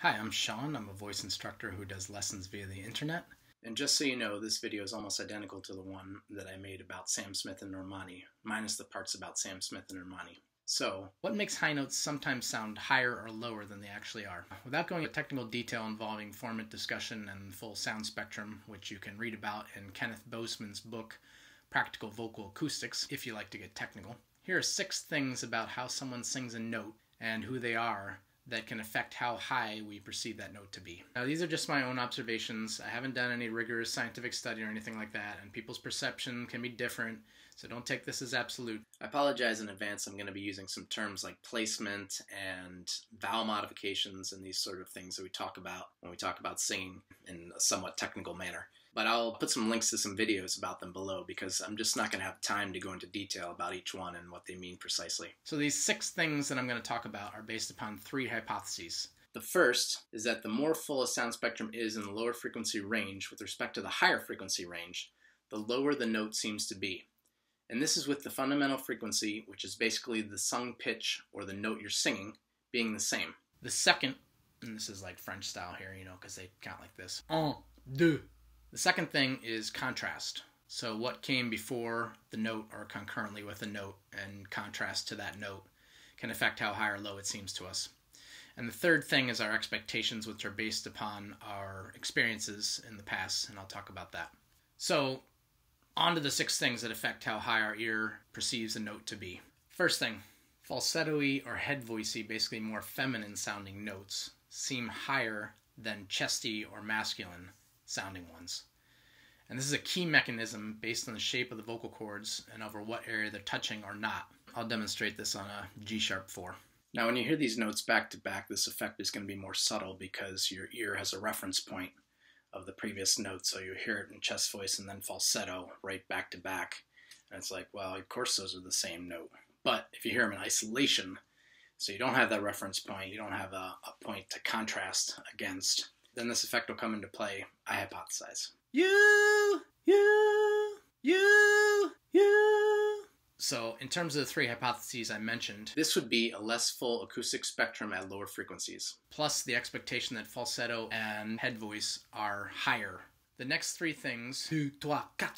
Hi, I'm Sean. I'm a voice instructor who does lessons via the internet. And just so you know, this video is almost identical to the one that I made about Sam Smith and Normani, minus the parts about Sam Smith and Normani. So, what makes high notes sometimes sound higher or lower than they actually are? Without going into technical detail involving formant discussion and full sound spectrum, which you can read about in Kenneth Boseman's book, Practical Vocal Acoustics, if you like to get technical, here are 6 things about how someone sings a note and who they are that can affect how high we perceive that note to be. Now, these are just my own observations. I haven't done any rigorous scientific study or anything like that, and people's perception can be different, so don't take this as absolute. I apologize in advance. I'm going to be using some terms like placement and vowel modifications and these sort of things that we talk about when we talk about singing in a somewhat technical manner. But I'll put some links to some videos about them below because I'm just not going to have time to go into detail about each one and what they mean precisely. So these 6 things that I'm going to talk about are based upon 3 hypotheses. The first is that the more full a sound spectrum is in the lower frequency range with respect to the higher frequency range, the lower the note seems to be. And this is with the fundamental frequency, which is basically the sung pitch or the note you're singing, being the same. The second, and this is like French style here, you know, because they count like this. 1, 2. The second thing is contrast. So what came before the note or concurrently with the note and contrast to that note can affect how high or low it seems to us. And the third thing is our expectations, which are based upon our experiences in the past, and I'll talk about that. So on to the 6 things that affect how high our ear perceives a note to be. First thing, falsetto-y or head voicey, basically more feminine sounding notes, seem higher than chesty or masculine sounding ones. And this is a key mechanism based on the shape of the vocal cords and over what area they're touching or not. I'll demonstrate this on a G-sharp 4. Now when you hear these notes back to back, this effect is going to be more subtle because your ear has a reference point of the previous note, so you hear it in chest voice and then falsetto right back to back. And it's like, well, of course those are the same note. But if you hear them in isolation, so you don't have that reference point, you don't have a point to contrast against, then this effect will come into play, I hypothesize. You. So in terms of the 3 hypotheses I mentioned, this would be a less full acoustic spectrum at lower frequencies, plus the expectation that falsetto and head voice are higher. The next 3 things, 2, 3, 4,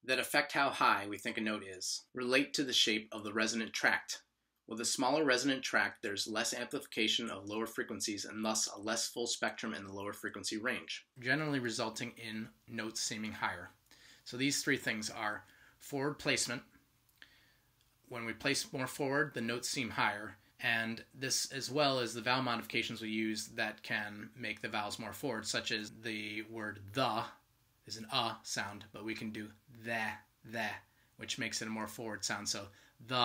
that affect how high we think a note is, relate to the shape of the resonant tract. With a smaller resonant tract, there's less amplification of lower frequencies and thus a less full spectrum in the lower frequency range, generally resulting in notes seeming higher. So these 3 things are forward placement. When we place more forward, the notes seem higher, and this as well as the vowel modifications we use that can make the vowels more forward, such as the word the is an sound, but we can do the, which makes it a more forward sound, so the.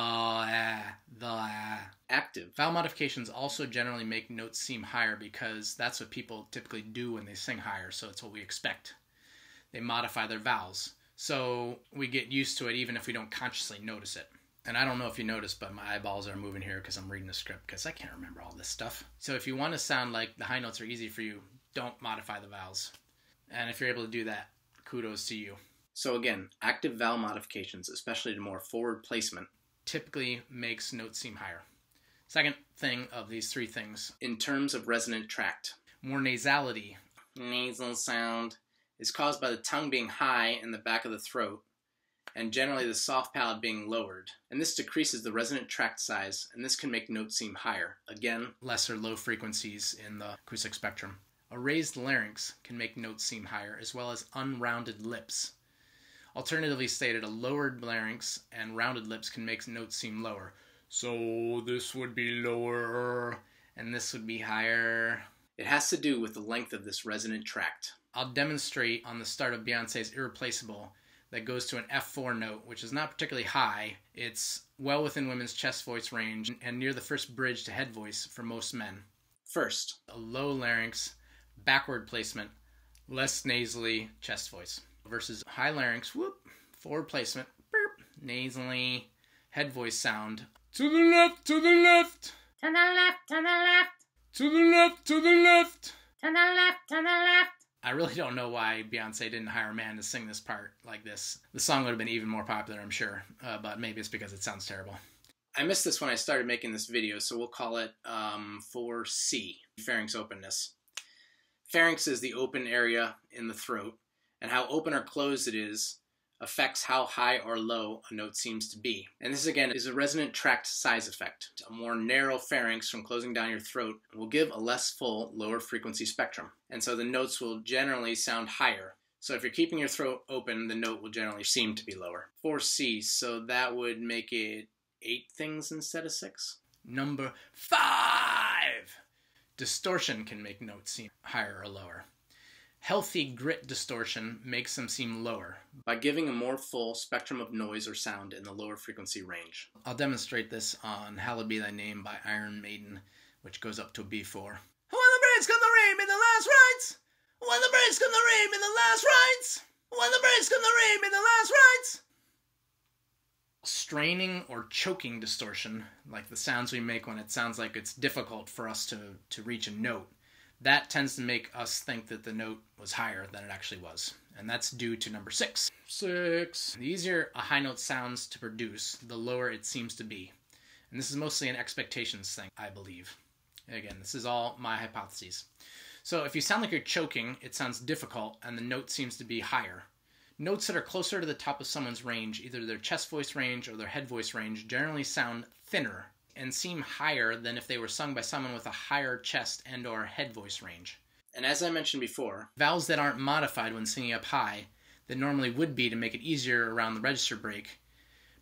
Active vowel modifications also generally make notes seem higher because that's what people typically do when they sing higher, so it's what we expect. They modify their vowels, so we get used to it even if we don't consciously notice it. And I don't know if you noticed, but my eyeballs are moving here because I'm reading the script because I can't remember all this stuff. So if you want to sound like the high notes are easy for you, don't modify the vowels. And if you're able to do that, kudos to you. So again, active vowel modifications, especially to more forward placement, typically makes notes seem higher. Second thing of these 3 things, in terms of resonant tract, more nasality, nasal sound, is caused by the tongue being high in the back of the throat and generally the soft palate being lowered. And this decreases the resonant tract size, and this can make notes seem higher. Again, lesser low frequencies in the acoustic spectrum. A raised larynx can make notes seem higher, as well as unrounded lips. Alternatively stated, a lowered larynx and rounded lips can make notes seem lower. So this would be lower, and this would be higher. It has to do with the length of this resonant tract. I'll demonstrate on the start of Beyonce's Irreplaceable that goes to an F4 note, which is not particularly high. It's well within women's chest voice range and near the first bridge to head voice for most men. First, a low larynx, backward placement, less nasally chest voice, versus high larynx, whoop, forward placement, burp, nasally, head voice sound. To the left, to the left. To the left, to the left. To the left, to the left. To the left, to the left. I really don't know why Beyonce didn't hire a man to sing this part like this. The song would have been even more popular, I'm sure, but maybe it's because it sounds terrible. I missed this when I started making this video, so we'll call it 4C. pharynx openness. Pharynx is the open area in the throat, and how open or closed it is affects how high or low a note seems to be. And this again is a resonant tract size effect. A more narrow pharynx from closing down your throat will give a less full lower frequency spectrum. And so the notes will generally sound higher. So if you're keeping your throat open, the note will generally seem to be lower. 4C, so that would make it 8 things instead of 6. Number 5! Distortion can make notes seem higher or lower. Healthy grit distortion makes them seem lower by giving a more full spectrum of noise or sound in the lower frequency range. I'll demonstrate this on Hallowed Be Thy Name by Iron Maiden, which goes up to a B4. When the birds come to rain me the last rites! When the birds come to rain me the last rites! When the birds come to rain me the last rites! Straining or choking distortion, like the sounds we make when it sounds like it's difficult for us to reach a note, that tends to make us think that the note was higher than it actually was. And that's due to number 6. 6. The easier a high note sounds to produce, the lower it seems to be. And this is mostly an expectations thing, I believe. Again, this is all my hypotheses. So if you sound like you're choking, it sounds difficult and the note seems to be higher. Notes that are closer to the top of someone's range, either their chest voice range or their head voice range, generally sound thinner and seem higher than if they were sung by someone with a higher chest and or head voice range. And as I mentioned before, vowels that aren't modified when singing up high, that normally would be to make it easier around the register break,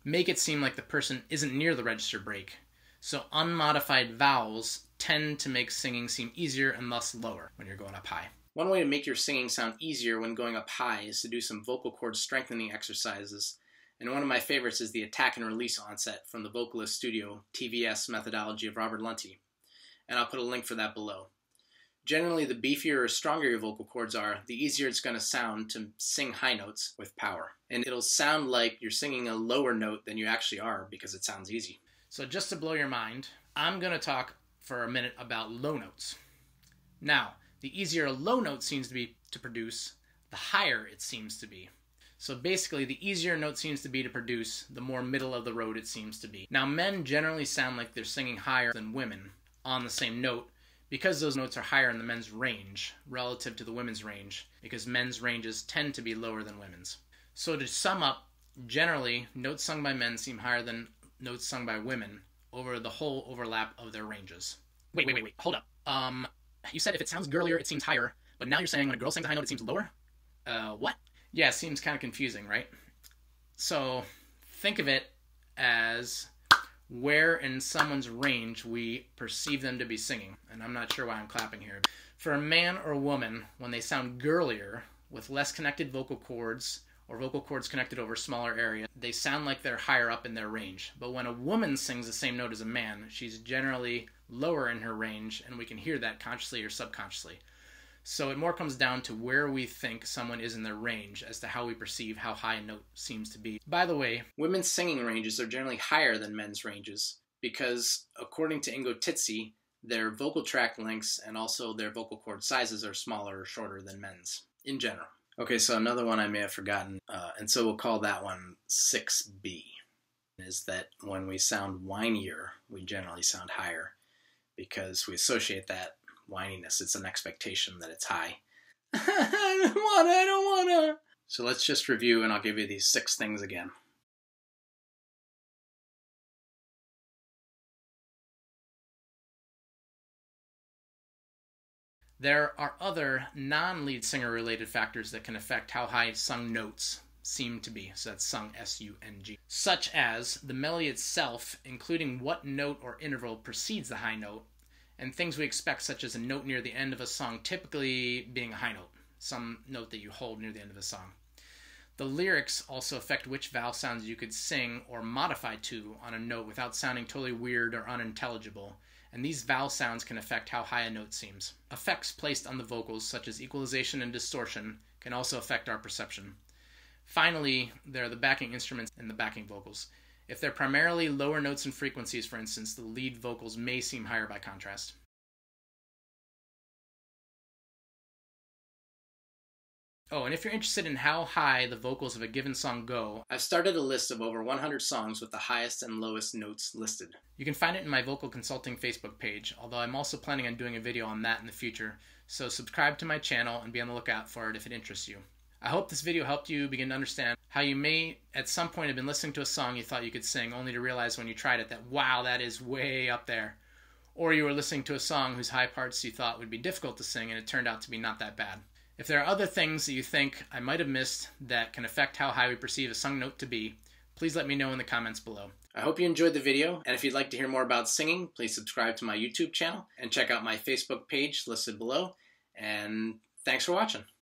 make it seem like the person isn't near the register break. So unmodified vowels tend to make singing seem easier and thus lower when you're going up high. One way to make your singing sound easier when going up high is to do some vocal cord strengthening exercises. And one of my favorites is the attack and release onset from the Vocalist Studio TVS methodology of Robert Lunty. And I'll put a link for that below. Generally, the beefier or stronger your vocal cords are, the easier it's going to sound to sing high notes with power. And it'll sound like you're singing a lower note than you actually are because it sounds easy. So just to blow your mind, I'm going to talk for a minute about low notes. Now, the easier a low note seems to be to produce, the higher it seems to be. So basically, the easier a note seems to be to produce, the more middle of the road it seems to be. Now, men generally sound like they're singing higher than women on the same note because those notes are higher in the men's range relative to the women's range, because men's ranges tend to be lower than women's. So to sum up, generally, notes sung by men seem higher than notes sung by women over the whole overlap of their ranges. Wait, hold up. You said if it sounds girlier, it seems higher, but now you're saying when a girl sings a high note, it seems lower? What? Yeah, it seems kind of confusing, right? So think of it as where in someone's range we perceive them to be singing. And I'm not sure why I'm clapping here. For a man or a woman, when they sound girlier, with less connected vocal cords, or vocal cords connected over a smaller area, they sound like they're higher up in their range. But when a woman sings the same note as a man, she's generally lower in her range, and we can hear that consciously or subconsciously. So it more comes down to where we think someone is in their range as to how we perceive how high a note seems to be. By the way, women's singing ranges are generally higher than men's ranges because, according to Ingo Titze, their vocal tract lengths and also their vocal cord sizes are smaller or shorter than men's in general. Okay, so another one I may have forgotten, and so we'll call that one 6B, is that when we sound whinier, we generally sound higher because we associate that whininess. It's an expectation that it's high. I don't wanna. So let's just review, and I'll give you these 6 things again. There are other non-lead singer related factors that can affect how high sung notes seem to be. So that's sung S-U-N-G. Such as the melody itself, including what note or interval precedes the high note, and things we expect, such as a note near the end of a song typically being a high note, some note that you hold near the end of a song. The lyrics also affect which vowel sounds you could sing or modify to on a note without sounding totally weird or unintelligible, and these vowel sounds can affect how high a note seems. Effects placed on the vocals, such as equalization and distortion, can also affect our perception. Finally, there are the backing instruments and the backing vocals. If they're primarily lower notes and frequencies, for instance, the lead vocals may seem higher by contrast. Oh, and if you're interested in how high the vocals of a given song go, I've started a list of over 100 songs with the highest and lowest notes listed. You can find it in my vocal consulting Facebook page, although I'm also planning on doing a video on that in the future, so subscribe to my channel and be on the lookout for it if it interests you. I hope this video helped you begin to understand how you may at some point have been listening to a song you thought you could sing, only to realize when you tried it that, wow, that is way up there. Or you were listening to a song whose high parts you thought would be difficult to sing and it turned out to be not that bad. If there are other things that you think I might have missed that can affect how high we perceive a sung note to be, please let me know in the comments below. I hope you enjoyed the video, and if you'd like to hear more about singing, please subscribe to my YouTube channel and check out my Facebook page listed below, and thanks for watching.